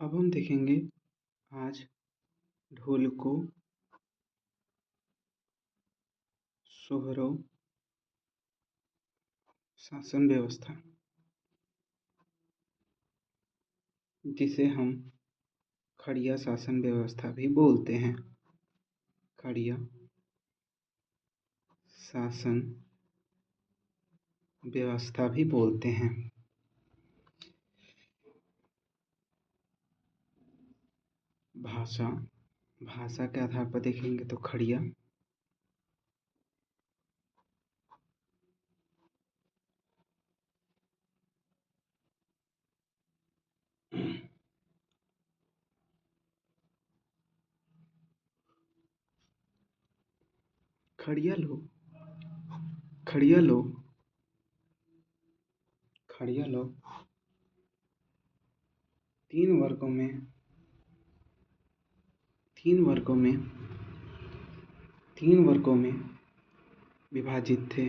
अब हम देखेंगे आज ढोलकों, सोहरों, शासन व्यवस्था, जिसे हम खड़िया शासन व्यवस्था भी बोलते हैं। खड़िया शासन व्यवस्था भी बोलते हैं। भाषा भाषा के आधार पर देखेंगे तो खड़िया खड़िया लोग खड़िया लोग खड़िया लोग तीन वर्गों में तीन वर्गों में विभाजित थे।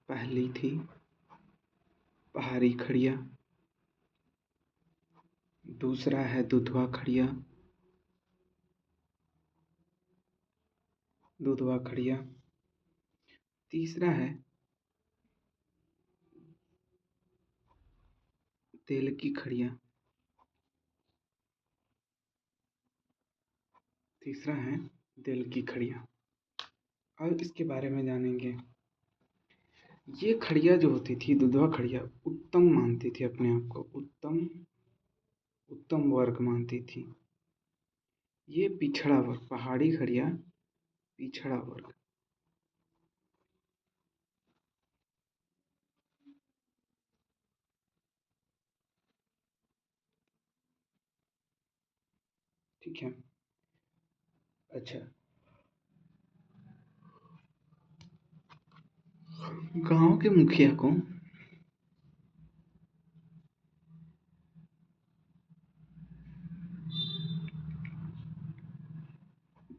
पहली थी पहाड़ी खड़िया, दूसरा है दुधवा खड़िया, तीसरा है तेलकी खड़िया, और इसके बारे में जानेंगे। ये खड़िया जो होती थी, दुधवा खड़िया, उत्तम मानती थी अपने आप को, उत्तम वर्ग मानती थी। ये पिछड़ा वर्ग, पहाड़ी खड़िया पिछड़ा वर्ग। ठीक है। अच्छा, गांव के मुखिया को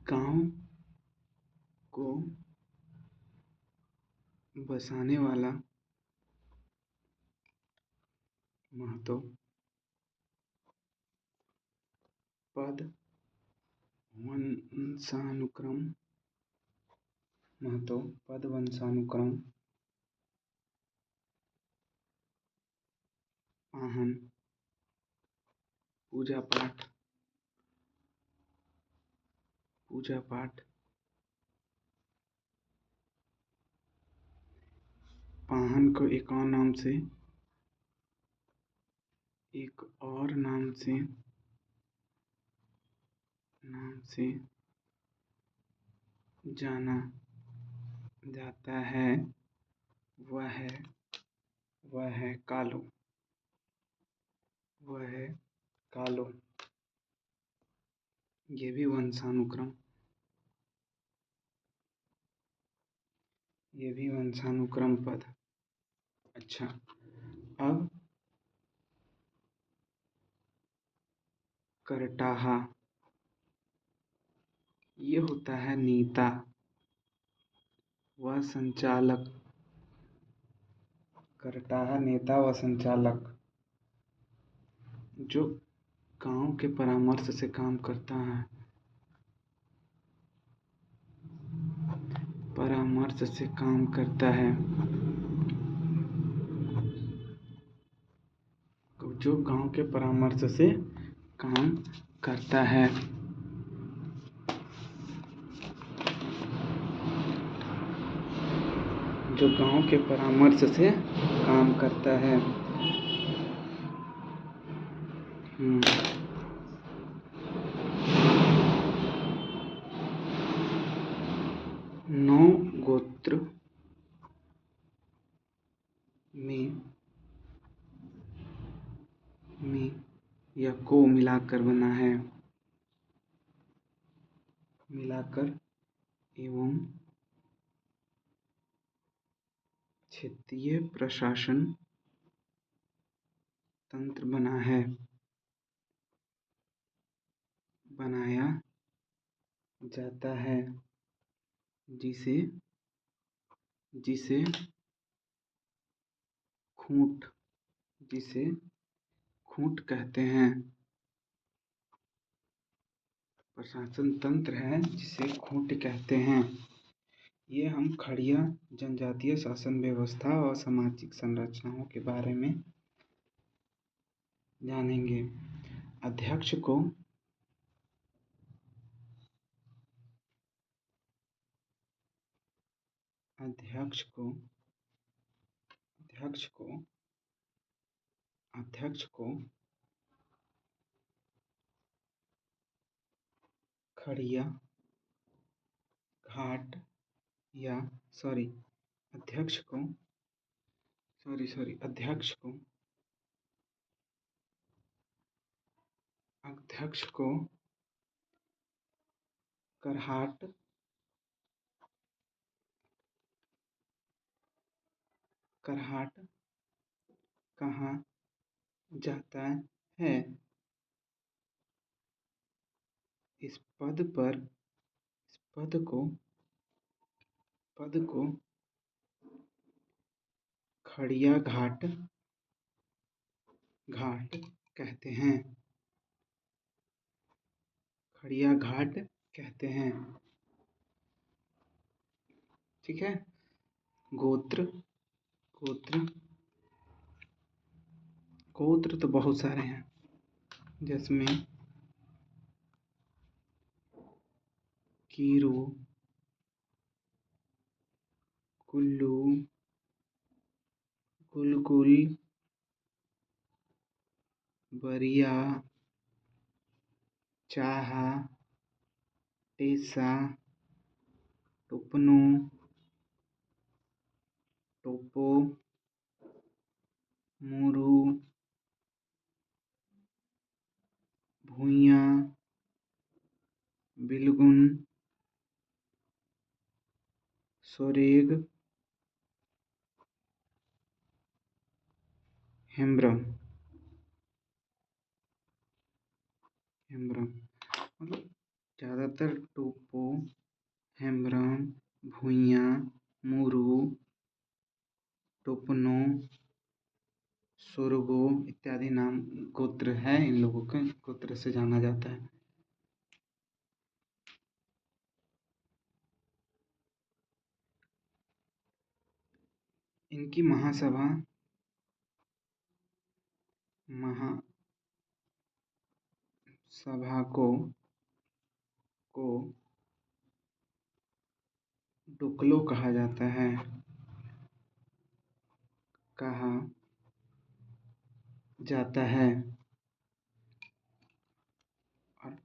गांव को बसाने वाला महतो पद वंशानुक्रम पाहन पूजा पाठ पाहन को एक और नाम से जाना जाता है। वह है कालो। ये भी वंशानुक्रम पद। अच्छा, अब करटाहा, ये होता है नेता व संचालक। करटाहा नेता व संचालक, जो गांव के परामर्श से काम करता है। जो गांव के परामर्श से काम करता है। जो गांव के परामर्श से काम करता है। 9 गोत्र में या को मिलाकर बना है। एवं क्षेत्रीय प्रशासन तंत्र बनाया जाता है, जिसे खूंट कहते हैं। प्रशासन तंत्र है जिसे खूंट कहते हैं। ये हम खड़िया जनजातीय शासन व्यवस्था और सामाजिक संरचनाओं के बारे में जानेंगे। अध्यक्ष को अध्यक्ष को अध्यक्ष को अध्यक्ष को खड़िया घाट या सॉरी अध्यक्ष को अध्यक्ष को करहाट कहा जाता है। इस पद को खड़िया घाट कहते हैं। खड़िया घाट कहते हैं। ठीक है। गोत्र तो बहुत सारे हैं, जिसमें कीरू, कुल्लू, कुलकुल, बरिया, चाहा, टेसा, टुपनो, टोपो, मुरु, भूइया, बिलगुन, सोरेग, हेम्ब्रम। मतलब ज़्यादातर टोपो, हेम्ब्रम, भूइया, मुरु, टोपनो, सोरगो इत्यादि नाम गोत्र है। इन लोगों के गोत्र से जाना जाता है। इनकी महासभा को डोकलो कहा जाता है। और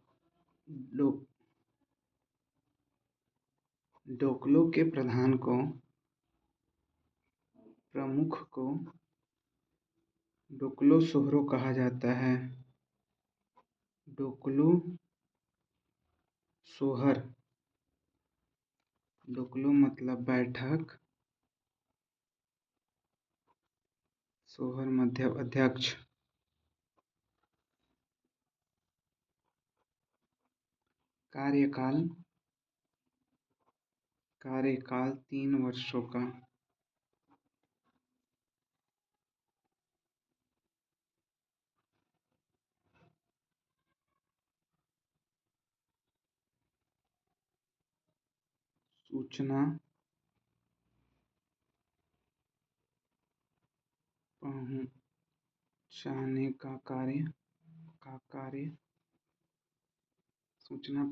डोकलो के प्रमुख को डोकलो सोहरो कहा जाता है। डोकलो सोहर, डोकलो मतलब बैठक, सोहर मध्य अध्यक्ष। कार्यकाल 3 वर्षों का। सूचना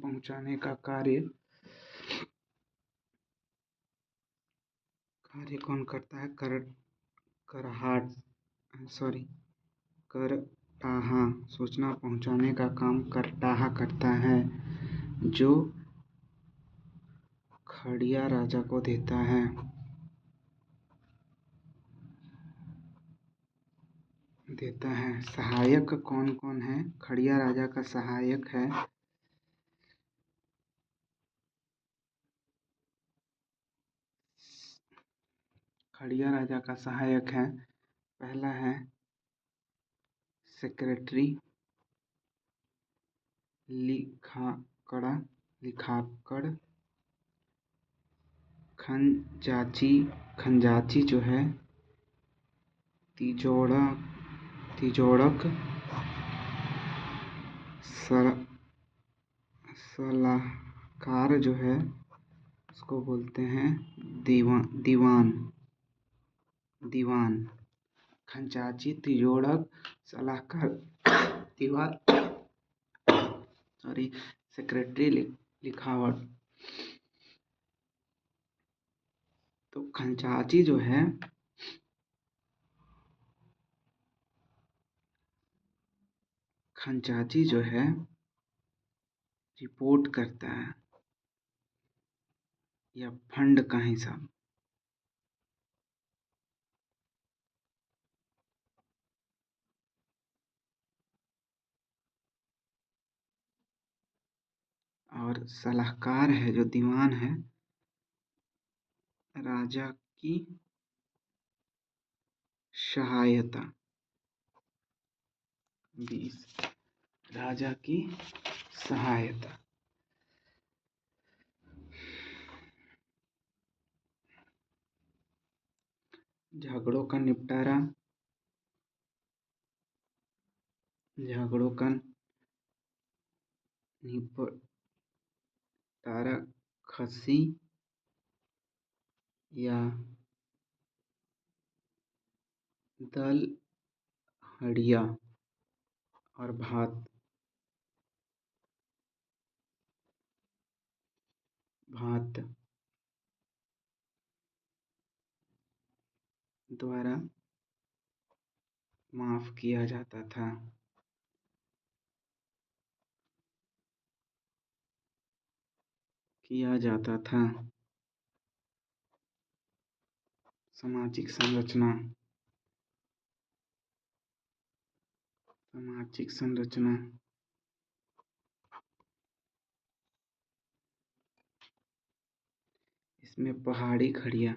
पहुंचाने का कार्य कौन करता है? करटाहा। सूचना पहुंचाने का काम करटाहा करता है, जो खड़िया राजा को देता है। सहायक कौन कौन है? खड़िया राजा का सहायक है पहला है सेक्रेटरी, लिखाकड़, खंजाची जो है, तिजोड़क, सलाहकार जो है उसको बोलते हैं दीवान। दीवान। खंचाची, तिजोड़क, सलाहकार, दीवान, सॉरी, सेक्रेटरी, लिखावट। तो खंचाची जो है रिपोर्ट करता है या फंड का हिसाब। और सलाहकार है जो दीवान है, राजा की सहायता। 20 राजा की सहायता। झगड़ों का निपटारा। झगड़ों का निपटारा खस्सी या दलहड़िया और भात द्वारा माफ किया जाता था। सामाजिक संरचना। इसमें पहाड़ी खड़िया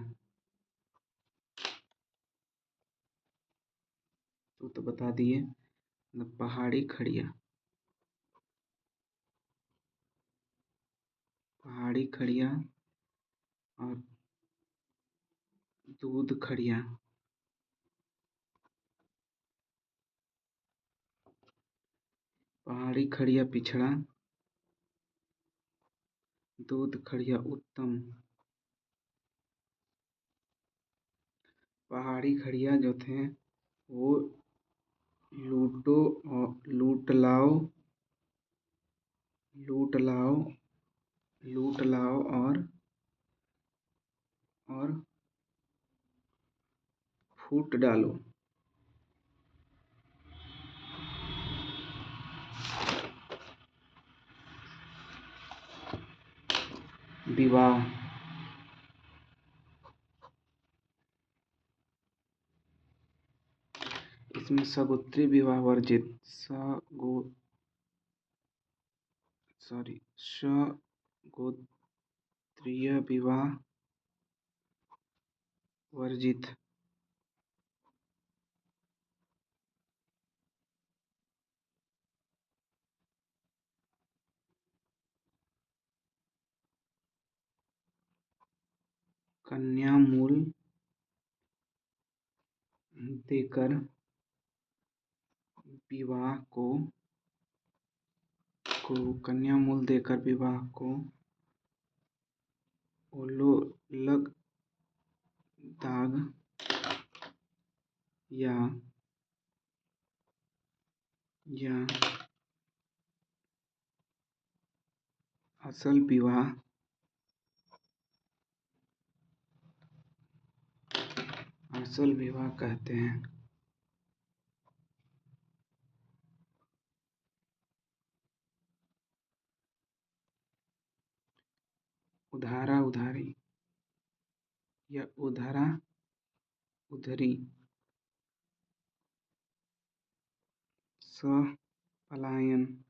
तो बता दिए, मतलब पहाड़ी खड़िया और दूध खड़िया। पहाड़ी खड़िया पिछड़ा, दूध खड़िया उत्तम। पहाड़ी खड़िया जो थे वो लूट लाओ और फूट डालो। विवाह। इसमें सगोत्री विवाह वर्जित। सगोत्रीय विवाह वर्जित। कन्या मूल देकर विवाह को ओलोलग दाग या असल विवाह कहते हैं। उधारा उधारी या उधरा उधरी। पलायन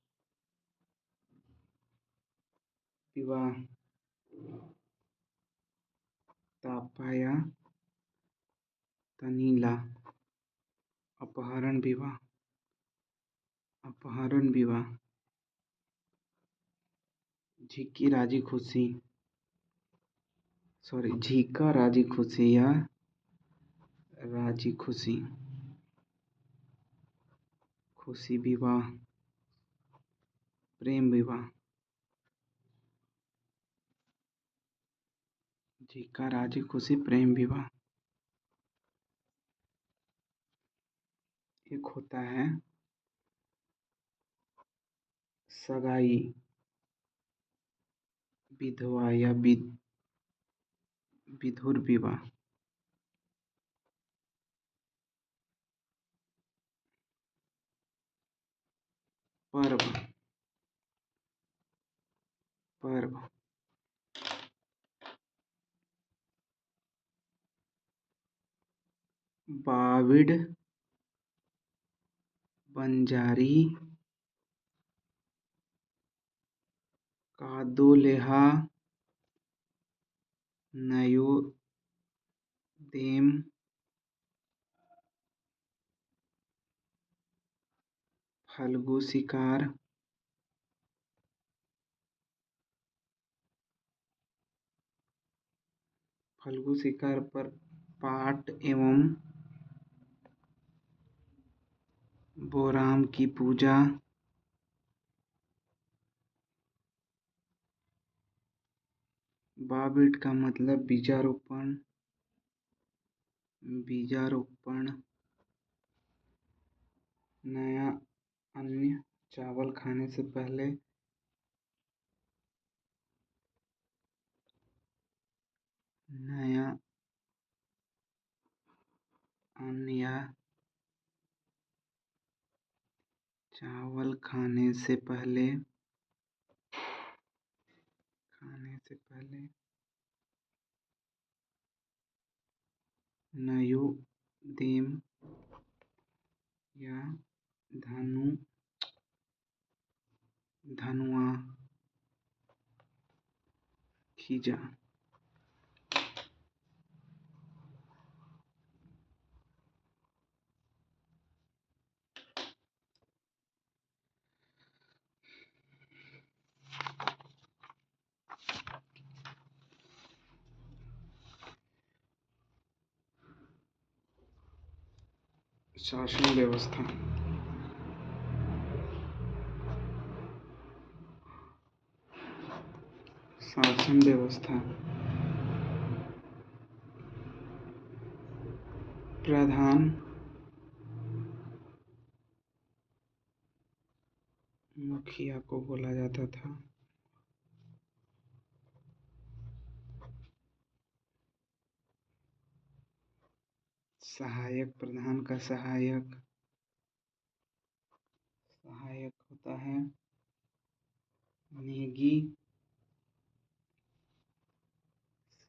विवाह। तापाया तनीला। अपहरण विवाह। झीका राजी खुशी या राजी खुशी। खुशी विवाह। प्रेम विवाह। जीका राजी खुशी प्रेम विवाह। एक होता है सगाई, विधवा या विधुर विवाह। पर्व, पर्व, बाविड़, बंजारी, कादोलेहा, नयोदेम, फल्गु शिकार, फल्गु शिकार पर पाट एवं बोराम की पूजा। बाविड़ का मतलब बीजारोपण, बीजारोपण। नया अन्न, चावल खाने से पहले। नया अन्न या चावल खाने से पहले, खाने से पहले। नयोदेम या धनुआ खींचा। शासन व्यवस्था, शासन व्यवस्था। प्रधान, मुखिया को बोला जाता था। सहायक, प्रधान का सहायक, सहायक होता है नेगी,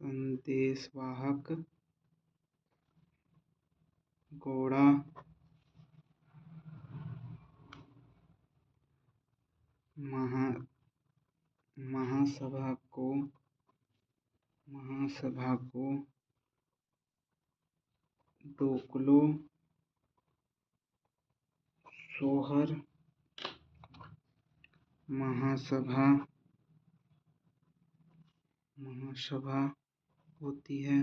संदेशवाहक, घोड़ा, महासभा को डोकलो, सोहर, महासभा होती है।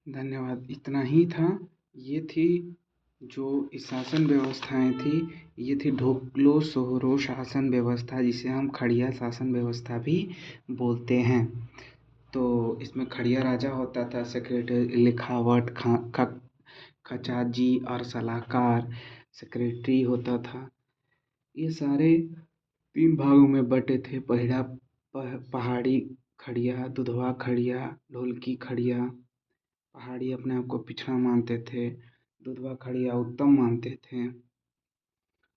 धन्यवाद। इतना ही था। ये थी जो शासन व्यवस्थाएं थी, ये थी ढोकलो सोहरो शासन व्यवस्था, जिसे हम खड़िया शासन व्यवस्था भी बोलते हैं। तो इसमें खड़िया राजा होता था, सेक्रेटरी, लिखावट, खचाजी और सलाहकार, सेक्रेटरी होता था। ये सारे 3 भागों में बटे थे। पहला पहाड़ी खड़िया, दुधवा खड़िया, ढोलकी खड़िया। पहाड़ी अपने आप को पिछड़ा मानते थे, दुधवा खड़िया उत्तम मानते थे।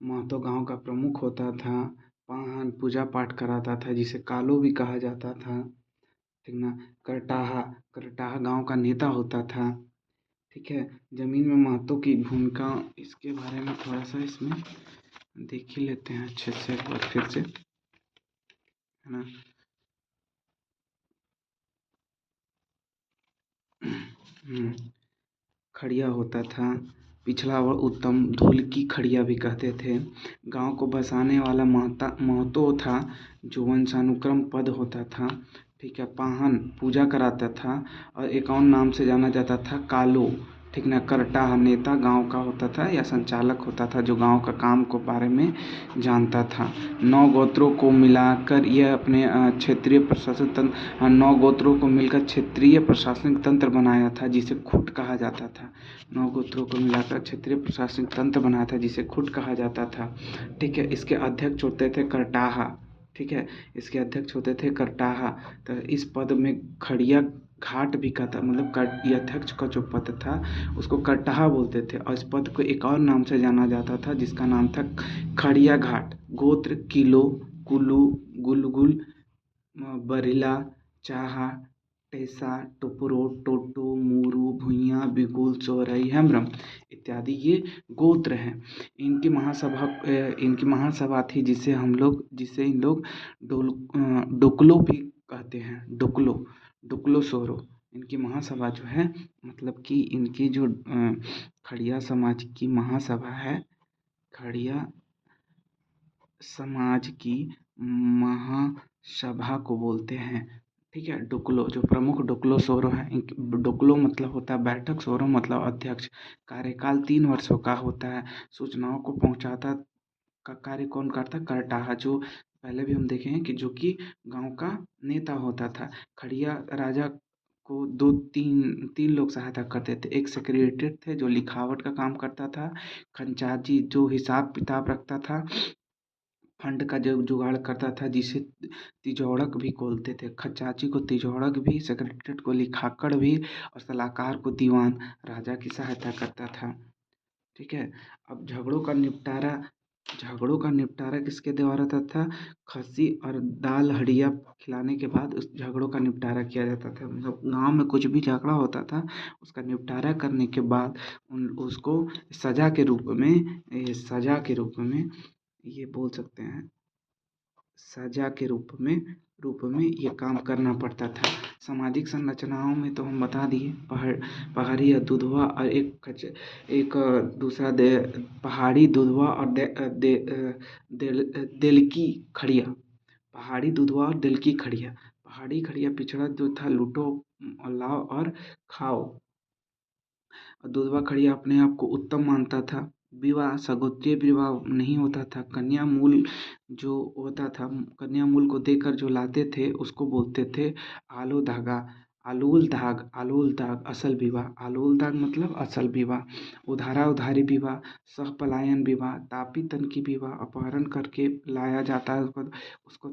महतो गांव का प्रमुख होता था। पाहन पूजा पाठ कराता था, जिसे कालो भी कहा जाता था, ठीक ना। करटाहा गांव का नेता होता था, ठीक है। जमीन में महतो की भूमिका, इसके बारे में थोड़ा सा इसमें देख ही लेते हैं अच्छे से एक बार फिर से, है ना। खड़िया होता था, पिछड़ा व उत्तम, ढोलकी खड़िया भी कहते थे। गांव को बसाने वाला महतो था, जो वंशानुक्रम पद होता था, ठीक है। पाहन पूजा कराता था और एक और नाम से जाना जाता था, कालो, ठीक ना। करटाह नेता गांव का होता था या संचालक होता था जो गांव का काम को बारे में जानता था। 9 गोत्रों को मिलाकर यह अपने क्षेत्रीय प्रशासन तंत्र 9 गोत्रों को मिलकर क्षेत्रीय प्रशासनिक तंत्र बनाया था जिसे खुट कहा जाता था। 9 गोत्रों को मिलाकर क्षेत्रीय प्रशासनिक तंत्र बनाया था जिसे खुट कहा जाता था। ठीक है। इसके अध्यक्ष होते थे करटाह। ठीक है। इसके अध्यक्ष होते थे करटाह। तो इस पद में खड़िया घाट भी कहता, मतलब ये अध्यक्ष का जो पद था उसको करटाह बोलते थे और इस पद को एक और नाम से जाना जाता था जिसका नाम था खड़िया घाट। गोत्र किलो, कुलू, गुलगुल, बरिला, चाहा, टेसा, टुपरो, टोटो, मूरू, भुइयां, बिगुल, चौरई, हेम्ब्रम इत्यादि ये गोत्र हैं। इनकी महासभा थी जिसे इन लोग डोकलो भी कहते हैं। डोकलो सोरो इनकी महासभा जो है, मतलब कि इनकी जो खड़िया समाज की महासभा है, खड़िया समाज की महासभा को बोलते हैं। ठीक है। डोकलो जो प्रमुख डोकलो सोरो है, डोकलो मतलब होता है बैठक, सोरो मतलब अध्यक्ष। कार्यकाल 3 वर्षों का होता है। सूचनाओं को पहुंचाता का कार्य कौन करता? करटाह, जो पहले भी हम देखे हैं कि जो कि गांव का नेता होता था। खड़िया राजा को दो तीन तीन लोग सहायता करते थे। एक सेक्रेटरी थे जो लिखावट का काम करता था। खंचाजी जो हिसाब किताब रखता था। फंड का जो जुगाड़ करता था जिसे तिजोड़क भी बोलते थे। खचाची को तिजोड़क भी, सेक्रेटरी को लिखाकड़ भी और सलाहकार को दीवान राजा की सहायता करता था। ठीक है। अब झगड़ों का निपटारा किसके द्वारा होता था? खस्सी और दाल हड़िया खिलाने के बाद उस झगड़ों का निपटारा किया जाता था। मतलब गांव में कुछ भी झगड़ा होता था उसका निपटारा करने के बाद उसको सजा के रूप में ये बोल सकते हैं, सजा के रूप में ये काम करना पड़ता था। सामाजिक संरचनाओं में तो हम बता दिए, पहाड़ी या दुधवा और एक दूसरा पहाड़ी दुधवा और देलकी खड़िया। पहाड़ी दुधवा और देलकी खड़िया। पहाड़ी खड़िया पिछड़ा जो था लूटो, लाओ और खाओ। दुधवा खड़िया अपने आप को उत्तम मानता था। विवाह सगोत्रीय विवाह नहीं होता था। कन्या मूल जो होता था, कन्या मूल को देकर जो लाते थे उसको बोलते थे आलूल दाग असल विवाह। आलूल दाग मतलब असल विवाह। उधारा उधारी विवाह, सह पलायन विवाह, तापी तनकी विवाह, अपहरण करके लाया जाता है उसको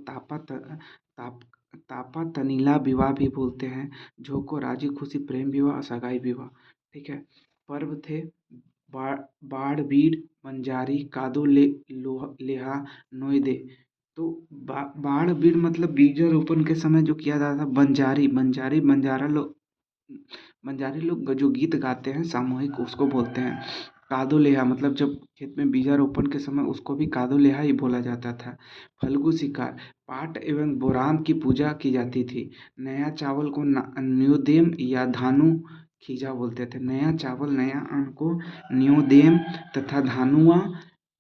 तापा तनीला विवाह भी बोलते हैं। झोंको राजी खुशी प्रेम विवाह, सगाई विवाह। ठीक है। पर्व थे बाड़बीड़, बंजारी, कादो लेहा, नोयदे। तो बाड़बीड़ मतलब बीजारोपण के समय जो किया जाता था। बंजारी लोग जो गीत गाते हैं सामूहिक उसको बोलते हैं। कादो लेहा मतलब जब खेत में बीजारोपण के समय उसको भी कादो लेहा ही बोला जाता था। फल्गु शिकार, पाट एवं बोराम की पूजा की जाती थी। नया चावल को न्योदेम या धानु खीजा बोलते थे। नया चावल नया अन्न को न्योदेम तथा धानुआ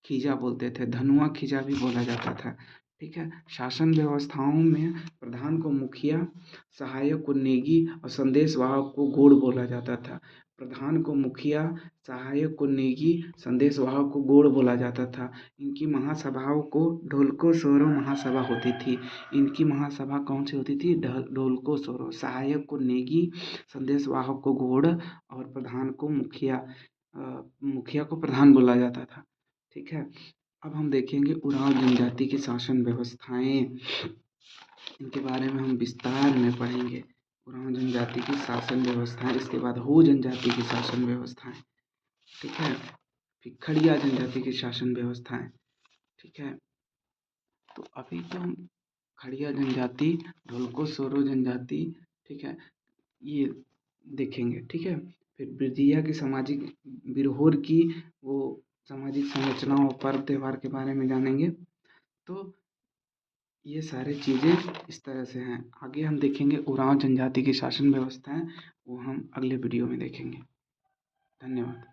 खीजा बोलते थे। धनुआ खीजा भी बोला जाता था। ठीक है। शासन व्यवस्थाओं में प्रधान को मुखिया, सहायक को नेगी और संदेश वाहक को गोड़ बोला जाता था। प्रधान को मुखिया, सहायक को नेगी, संदेश वाहक को गोड़ बोला जाता था। इनकी महासभाओं को ढोलको सोरो महासभा होती थी। इनकी महासभा कौन सी होती थी? ढोलको सोरो। सहायक को नेगी, संदेश वाहक को गोड़ और प्रधान को मुखिया को प्रधान बोला जाता था। ठीक है। अब हम देखेंगे उरांव जनजाति की शासन व्यवस्थाएं। इनके बारे में हम विस्तार में पढ़ेंगे। उरांव जनजाति की शासन व्यवस्थाएं, इसके बाद हो जनजाति की शासन व्यवस्थाएं। ठीक है। फिर खड़िया जनजाति की शासन व्यवस्थाएं। ठीक है। तो अभी तो हम खड़िया जनजाति, ढोलको सोरो जनजाति, ठीक है, ये देखेंगे। ठीक है। फिर बिरजिया की सामाजिक बिरहोर की वो सामाजिक संरचनाओं पर्व त्योहार के बारे में जानेंगे। तो ये सारी चीज़ें इस तरह से हैं। आगे हम देखेंगे उरांव जनजाति की शासन व्यवस्थाएं, वो हम अगले वीडियो में देखेंगे। धन्यवाद।